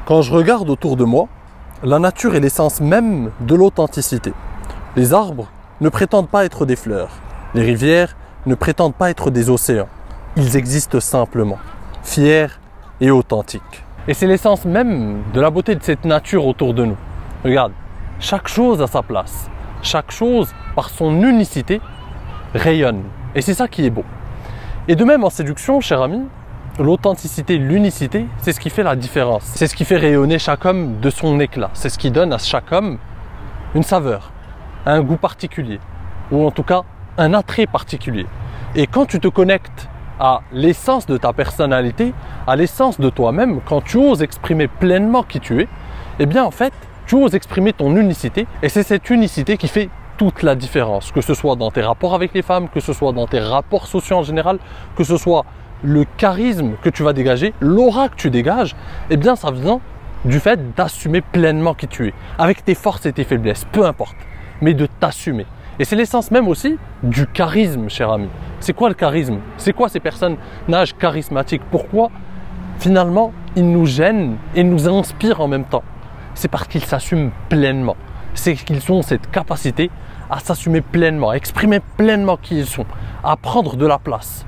Quand je regarde autour de moi, la nature est l'essence même de l'authenticité. Les arbres ne prétendent pas être des fleurs. Les rivières ne prétendent pas être des océans. Ils existent simplement, fiers et authentiques. Et c'est l'essence même de la beauté de cette nature autour de nous. Regarde, chaque chose a sa place. Chaque chose, par son unicité, rayonne. Et c'est ça qui est beau. Et de même en séduction, cher ami, l'authenticité, l'unicité, c'est ce qui fait la différence. C'est ce qui fait rayonner chaque homme de son éclat. C'est ce qui donne à chaque homme une saveur, un goût particulier, ou en tout cas un attrait particulier. Et quand tu te connectes à l'essence de ta personnalité, à l'essence de toi-même, quand tu oses exprimer pleinement qui tu es, eh bien en fait, tu oses exprimer ton unicité, et c'est cette unicité qui fait toute la différence, que ce soit dans tes rapports avec les femmes, que ce soit dans tes rapports sociaux en général, que ce soit le charisme que tu vas dégager, l'aura que tu dégages, eh bien ça vient du fait d'assumer pleinement qui tu es, avec tes forces et tes faiblesses, peu importe, mais de t'assumer. Et c'est l'essence même aussi du charisme, cher ami. C'est quoi le charisme? C'est quoi ces personnages charismatiques? Pourquoi finalement ils nous gênent et nous inspirent en même temps? C'est parce qu'ils s'assument pleinement. C'est qu'ils ont cette capacité à s'assumer pleinement, à exprimer pleinement qui ils sont, à prendre de la place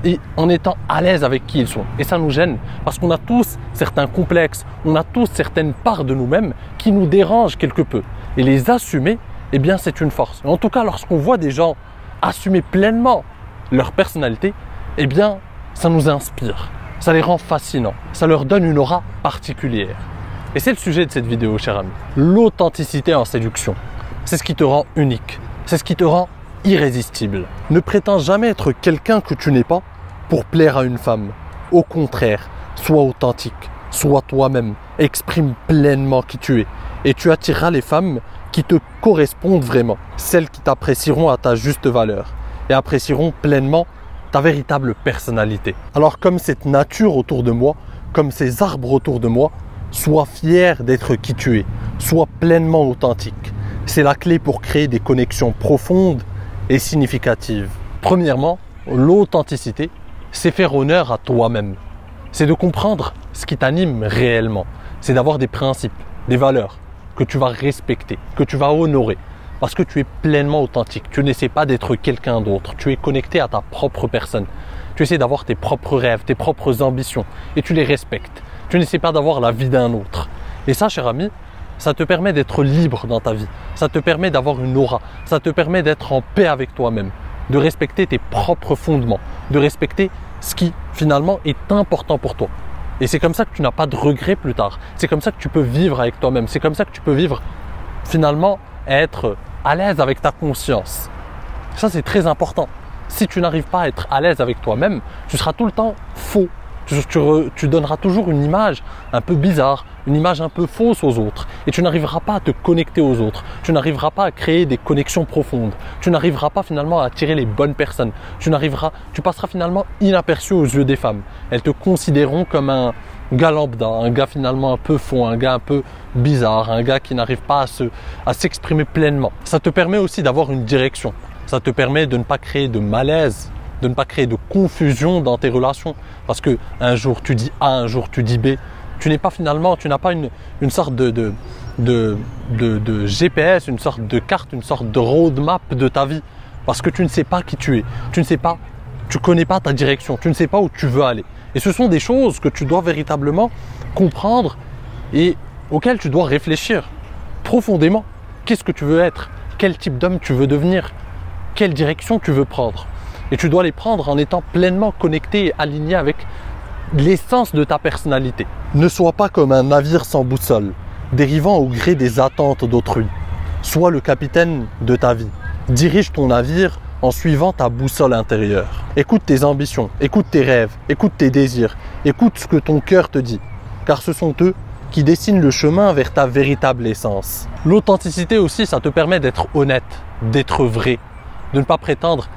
et en étant à l'aise avec qui ils sont. Et ça nous gêne parce qu'on a tous certains complexes, on a tous certaines parts de nous-mêmes qui nous dérangent quelque peu. Et les assumer, eh bien c'est une force. En tout cas, lorsqu'on voit des gens assumer pleinement leur personnalité, eh bien ça nous inspire, ça les rend fascinants, ça leur donne une aura particulière. Et c'est le sujet de cette vidéo, cher ami. L'authenticité en séduction, c'est ce qui te rend unique, c'est ce qui te rend irrésistible. Ne prétends jamais être quelqu'un que tu n'es pas pour plaire à une femme. Au contraire, sois authentique, sois toi-même, exprime pleinement qui tu es et tu attireras les femmes qui te correspondent vraiment, celles qui t'apprécieront à ta juste valeur et apprécieront pleinement ta véritable personnalité. Alors comme cette nature autour de moi, comme ces arbres autour de moi, sois fier d'être qui tu es, sois pleinement authentique. C'est la clé pour créer des connexions profondes et significatives. Premièrement, l'authenticité, c'est faire honneur à toi-même. C'est de comprendre ce qui t'anime réellement. C'est d'avoir des principes, des valeurs que tu vas respecter, que tu vas honorer. Parce que tu es pleinement authentique. Tu n'essaies pas d'être quelqu'un d'autre. Tu es connecté à ta propre personne. Tu essaies d'avoir tes propres rêves, tes propres ambitions et tu les respectes. Tu n'essaies pas d'avoir la vie d'un autre. Et ça, cher ami, ça te permet d'être libre dans ta vie. Ça te permet d'avoir une aura. Ça te permet d'être en paix avec toi-même, de respecter tes propres fondements, de respecter ce qui finalement est important pour toi. Et c'est comme ça que tu n'as pas de regrets plus tard. C'est comme ça que tu peux vivre avec toi-même. C'est comme ça que tu peux vivre finalement, être à l'aise avec ta conscience. Ça, c'est très important. Si tu n'arrives pas à être à l'aise avec toi-même, tu seras tout le temps faux. Tu donneras toujours une image un peu bizarre, une image un peu fausse aux autres. Et tu n'arriveras pas à te connecter aux autres. Tu n'arriveras pas à créer des connexions profondes. Tu n'arriveras pas finalement à attirer les bonnes personnes. Tu passeras finalement inaperçu aux yeux des femmes. Elles te considéreront comme un gars lambda, un gars finalement un peu faux, un gars un peu bizarre, un gars qui n'arrive pas à s'exprimer pleinement. Ça te permet aussi d'avoir une direction. Ça te permet de ne pas créer de malaise, de ne pas créer de confusion dans tes relations. Parce que un jour tu dis A, un jour tu dis B. Tu n'as pas une sorte de GPS, une sorte de carte, une sorte de roadmap de ta vie. Parce que tu ne sais pas qui tu es. Tu connais pas ta direction. Tu ne sais pas où tu veux aller. Et ce sont des choses que tu dois véritablement comprendre et auxquelles tu dois réfléchir profondément. Qu'est-ce que tu veux être? Quel type d'homme tu veux devenir? Quelle direction tu veux prendre? Et tu dois les prendre en étant pleinement connecté et aligné avec l'essence de ta personnalité. Ne sois pas comme un navire sans boussole, dérivant au gré des attentes d'autrui. Sois le capitaine de ta vie. Dirige ton navire en suivant ta boussole intérieure. Écoute tes ambitions, écoute tes rêves, écoute tes désirs, écoute ce que ton cœur te dit, car ce sont eux qui dessinent le chemin vers ta véritable essence. L'authenticité aussi, ça te permet d'être honnête, d'être vrai, de ne pas prétendre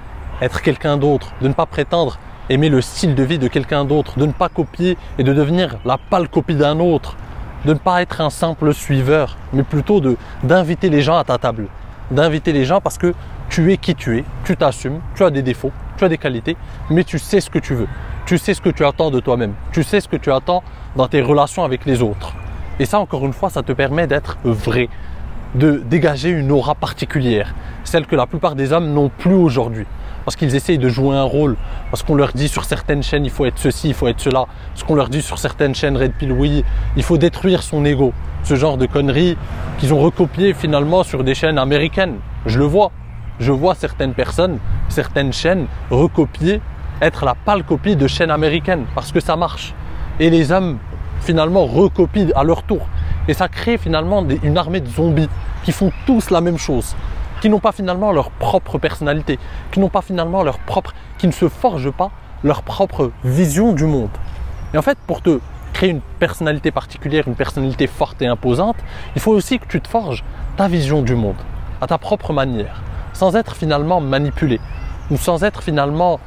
être quelqu'un d'autre, de ne pas prétendre aimer le style de vie de quelqu'un d'autre, de ne pas copier et de devenir la pâle copie d'un autre, de ne pas être un simple suiveur, mais plutôt d'inviter les gens à ta table, d'inviter les gens parce que tu es qui tu es, tu t'assumes, tu as des défauts, tu as des qualités, mais tu sais ce que tu veux, tu sais ce que tu attends de toi-même, tu sais ce que tu attends dans tes relations avec les autres. Et ça, encore une fois, ça te permet d'être vrai, de dégager une aura particulière, celle que la plupart des hommes n'ont plus aujourd'hui. Parce qu'ils essayent de jouer un rôle, parce qu'on leur dit sur certaines chaînes il faut être ceci, il faut être cela, parce qu'on leur dit sur certaines chaînes Red Pill, oui, il faut détruire son ego. Ce genre de conneries qu'ils ont recopiées finalement sur des chaînes américaines. Je le vois. Je vois certaines personnes, certaines chaînes recopier, être la pâle copie de chaînes américaines parce que ça marche. Et les hommes finalement recopient à leur tour. Et ça crée finalement une armée de zombies qui font tous la même chose, qui n'ont pas finalement leur propre personnalité, qui n'ont pas finalement qui ne se forgent pas leur propre vision du monde. Et en fait, pour te créer une personnalité particulière, une personnalité forte et imposante, il faut aussi que tu te forges ta vision du monde, à ta propre manière, sans être finalement manipulé, ou sans être finalement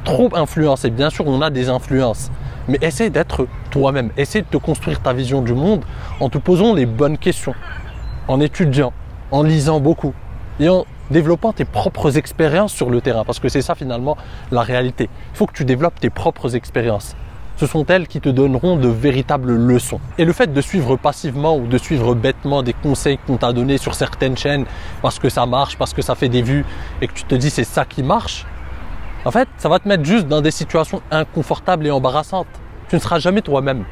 trop influencé. Bien sûr, on a des influences, mais essaie d'être toi-même, essaie de te construire ta vision du monde en te posant les bonnes questions, en étudiant, en lisant beaucoup et en développant tes propres expériences sur le terrain, parce que c'est ça finalement la réalité. Il faut que tu développes tes propres expériences. Ce sont elles qui te donneront de véritables leçons. Et le fait de suivre passivement ou de suivre bêtement des conseils qu'on t'a donnés sur certaines chaînes parce que ça marche, parce que ça fait des vues et que tu te dis c'est ça qui marche, en fait, ça va te mettre juste dans des situations inconfortables et embarrassantes. Tu ne seras jamais toi-même.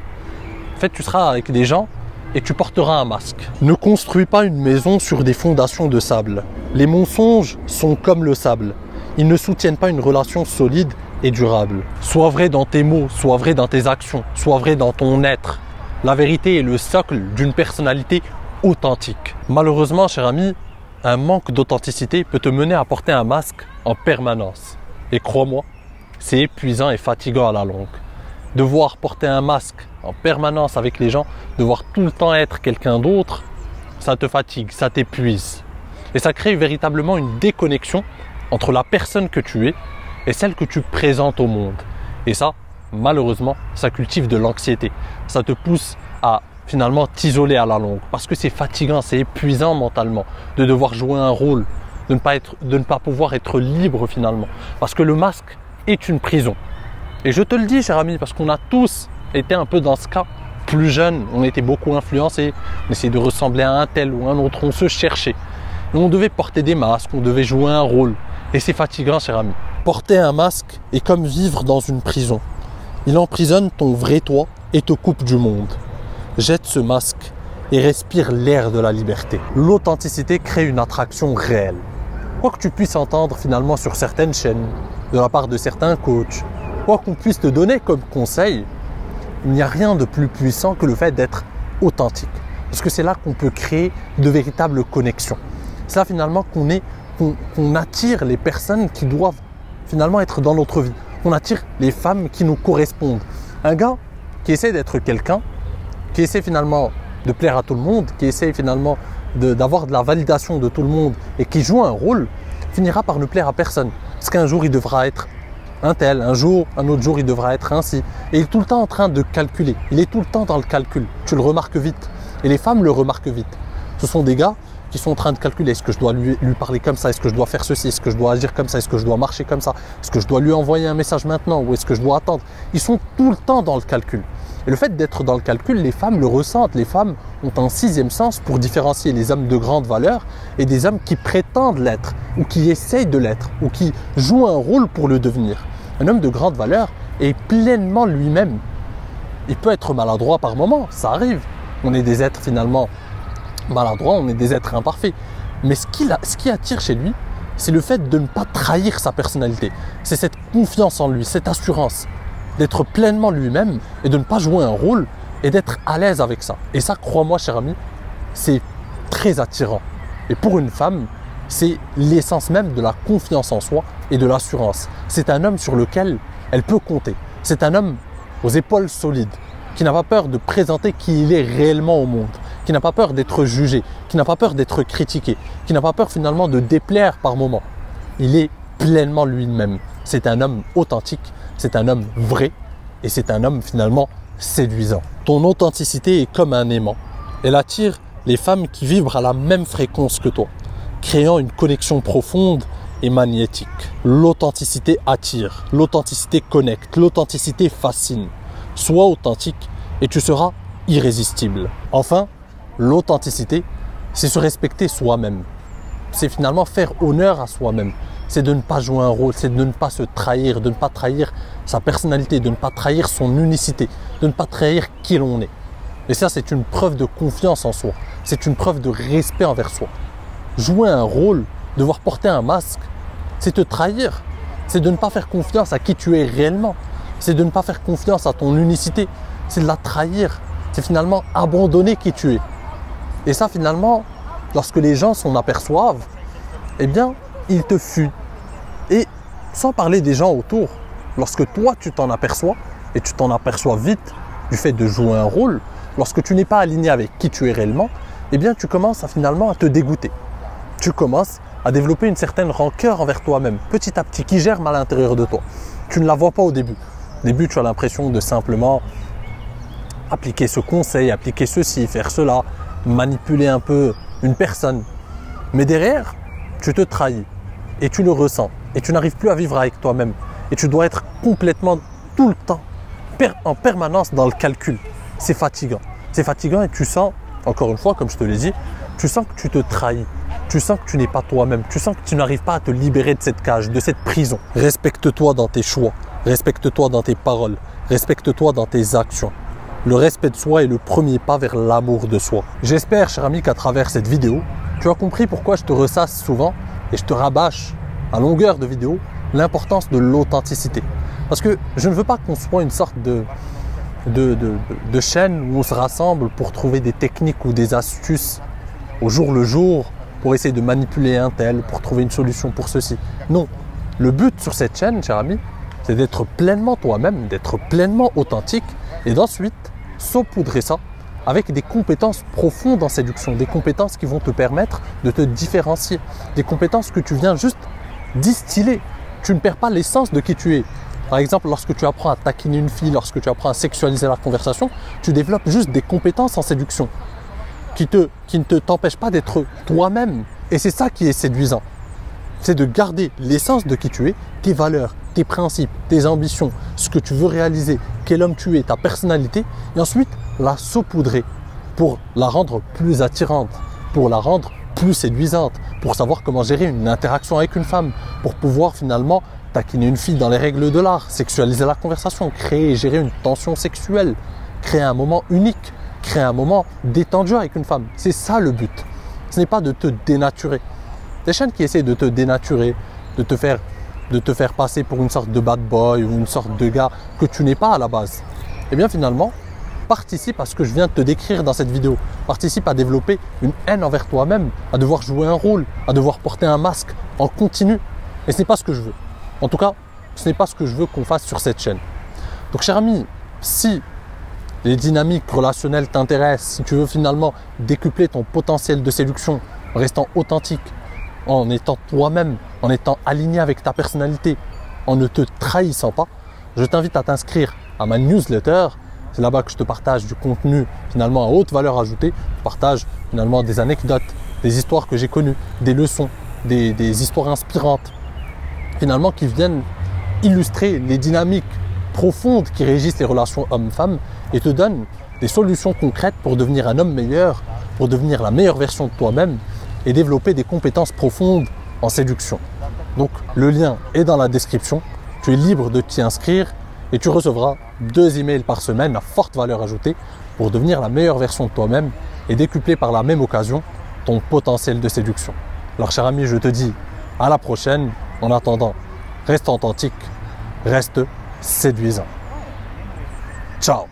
En fait, tu seras avec des gens et tu porteras un masque. Ne construis pas une maison sur des fondations de sable. Les mensonges sont comme le sable. Ils ne soutiennent pas une relation solide et durable. Sois vrai dans tes mots, sois vrai dans tes actions, sois vrai dans ton être. La vérité est le socle d'une personnalité authentique. Malheureusement, cher ami, un manque d'authenticité peut te mener à porter un masque en permanence. Et crois-moi, c'est épuisant et fatigant à la longue. Devoir porter un masque en permanence avec les gens, devoir tout le temps être quelqu'un d'autre, ça te fatigue, ça t'épuise. Et ça crée véritablement une déconnexion entre la personne que tu es et celle que tu présentes au monde. Et ça, malheureusement, ça cultive de l'anxiété. Ça te pousse à finalement t'isoler à la longue. Parce que c'est fatigant, c'est épuisant mentalement de devoir jouer un rôle, de ne pas pouvoir être libre finalement. Parce que le masque est une prison. Et je te le dis, cher ami, parce qu'on a tous été un peu dans ce cas. Plus jeune, on était beaucoup influencés, on essayait de ressembler à un tel ou un autre, on se cherchait. Et on devait porter des masques, on devait jouer un rôle. Et c'est fatigant, cher ami. Porter un masque est comme vivre dans une prison. Il emprisonne ton vrai toi et te coupe du monde. Jette ce masque et respire l'air de la liberté. L'authenticité crée une attraction réelle. Quoi que tu puisses entendre finalement sur certaines chaînes, de la part de certains coachs, quoi qu'on puisse te donner comme conseil, il n'y a rien de plus puissant que le fait d'être authentique. Parce que c'est là qu'on peut créer de véritables connexions. C'est là finalement qu'on attire les personnes qui doivent finalement être dans notre vie. On attire les femmes qui nous correspondent. Un gars qui essaie d'être quelqu'un, qui essaie finalement de plaire à tout le monde, qui essaie finalement d'avoir de la validation de tout le monde et qui joue un rôle, finira par ne plaire à personne. Parce qu'un jour, il devra être un tel, un autre jour, il devra être ainsi. Et il est tout le temps en train de calculer. Il est tout le temps dans le calcul. Tu le remarques vite. Et les femmes le remarquent vite. Ce sont des gars qui sont en train de calculer. Est-ce que je dois lui parler comme ça? Est-ce que je dois faire ceci? Est-ce que je dois agir comme ça? Est-ce que je dois marcher comme ça? Est-ce que je dois lui envoyer un message maintenant? Ou est-ce que je dois attendre? Ils sont tout le temps dans le calcul. Et le fait d'être dans le calcul, les femmes le ressentent. Les femmes ont un sixième sens pour différencier les hommes de grande valeur et des hommes qui prétendent l'être, ou qui essayent de l'être, ou qui jouent un rôle pour le devenir. Un homme de grande valeur est pleinement lui-même. Il peut être maladroit par moments, ça arrive. On est des êtres finalement maladroits, on est des êtres imparfaits. Mais ce qui attire chez lui, c'est le fait de ne pas trahir sa personnalité. C'est cette confiance en lui, cette assurance d'être pleinement lui-même et de ne pas jouer un rôle et d'être à l'aise avec ça. Et ça, crois-moi, cher ami, c'est très attirant. Et pour une femme, c'est l'essence même de la confiance en soi et de l'assurance. C'est un homme sur lequel elle peut compter. C'est un homme aux épaules solides, qui n'a pas peur de présenter qui il est réellement au monde, qui n'a pas peur d'être jugé, qui n'a pas peur d'être critiqué, qui n'a pas peur finalement de déplaire par moments. Il est pleinement lui-même. C'est un homme authentique, c'est un homme vrai et c'est un homme finalement séduisant. Ton authenticité est comme un aimant. Elle attire les femmes qui vibrent à la même fréquence que toi, créant une connexion profonde et magnétique. L'authenticité attire, l'authenticité connecte, l'authenticité fascine. Sois authentique et tu seras irrésistible. Enfin, l'authenticité, c'est se respecter soi-même. C'est finalement faire honneur à soi-même. C'est de ne pas jouer un rôle, c'est de ne pas se trahir, de ne pas trahir sa personnalité, de ne pas trahir son unicité, de ne pas trahir qui l'on est. Et ça, c'est une preuve de confiance en soi. C'est une preuve de respect envers soi. Jouer un rôle, devoir porter un masque, c'est te trahir. C'est de ne pas faire confiance à qui tu es réellement. C'est de ne pas faire confiance à ton unicité. C'est de la trahir. C'est finalement abandonner qui tu es. Et ça, finalement, lorsque les gens s'en aperçoivent, eh bien, ils te fuient. Et sans parler des gens autour, lorsque toi, tu t'en aperçois, et tu t'en aperçois vite du fait de jouer un rôle, lorsque tu n'es pas aligné avec qui tu es réellement, eh bien, tu commences finalement à te dégoûter. Tu commences à développer une certaine rancœur envers toi-même, petit à petit, qui germe à l'intérieur de toi. Tu ne la vois pas au début. Au début, tu as l'impression de simplement appliquer ce conseil, appliquer ceci, faire cela, manipuler un peu une personne. Mais derrière, tu te trahis et tu le ressens et tu n'arrives plus à vivre avec toi-même. Et tu dois être complètement tout le temps, en permanence dans le calcul. C'est fatigant. C'est fatigant et tu sens, encore une fois, comme je te l'ai dit, tu sens que tu te trahis. Tu sens que tu n'es pas toi-même. Tu sens que tu n'arrives pas à te libérer de cette cage, de cette prison. Respecte-toi dans tes choix. Respecte-toi dans tes paroles. Respecte-toi dans tes actions. Le respect de soi est le premier pas vers l'amour de soi. J'espère, cher ami, qu'à travers cette vidéo, tu as compris pourquoi je te ressasse souvent et je te rabâche à longueur de vidéo l'importance de l'authenticité. Parce que je ne veux pas qu'on soit une sorte de chaîne où on se rassemble pour trouver des techniques ou des astuces au jour le jour pour essayer de manipuler un tel, pour trouver une solution pour ceci. Non, le but sur cette chaîne, cher ami, c'est d'être pleinement toi-même, d'être pleinement authentique et d'ensuite saupoudrer ça avec des compétences profondes en séduction, des compétences qui vont te permettre de te différencier, des compétences que tu viens juste distiller. Tu ne perds pas l'essence de qui tu es. Par exemple, lorsque tu apprends à taquiner une fille, lorsque tu apprends à sexualiser la conversation, tu développes juste des compétences en séduction qui ne t'empêchent pas d'être toi-même. Et c'est ça qui est séduisant. C'est de garder l'essence de qui tu es, tes valeurs, tes principes, tes ambitions, ce que tu veux réaliser, quel homme tu es, ta personnalité, et ensuite la saupoudrer pour la rendre plus attirante, pour la rendre plus séduisante, pour savoir comment gérer une interaction avec une femme, pour pouvoir finalement taquiner une fille dans les règles de l'art, sexualiser la conversation, créer et gérer une tension sexuelle, créer un moment unique, créer un moment détendu avec une femme. C'est ça le but. Ce n'est pas de te dénaturer. Des chaînes qui essaient de te dénaturer, de te faire passer pour une sorte de bad boy ou une sorte de gars que tu n'es pas à la base. Et bien finalement, participe à ce que je viens de te décrire dans cette vidéo. Participe à développer une haine envers toi-même, à devoir jouer un rôle, à devoir porter un masque en continu. Et ce n'est pas ce que je veux. En tout cas, ce n'est pas ce que je veux qu'on fasse sur cette chaîne. Donc cher ami, si les dynamiques relationnelles t'intéressent, si tu veux finalement décupler ton potentiel de séduction en restant authentique, en étant toi-même, en étant aligné avec ta personnalité, en ne te trahissant pas, je t'invite à t'inscrire à ma newsletter. C'est là-bas que je te partage du contenu finalement à haute valeur ajoutée. Je partage finalement des anecdotes, des histoires que j'ai connues, des leçons, des histoires inspirantes, finalement qui viennent illustrer les dynamiques profondes qui régissent les relations hommes-femmes et te donnent des solutions concrètes pour devenir un homme meilleur, pour devenir la meilleure version de toi-même et développer des compétences profondes en séduction. Donc le lien est dans la description, tu es libre de t'y inscrire et tu recevras 2 emails par semaine à forte valeur ajoutée pour devenir la meilleure version de toi-même et décupler par la même occasion ton potentiel de séduction. Alors cher ami, je te dis à la prochaine. En attendant, reste authentique, reste séduisant. Ciao!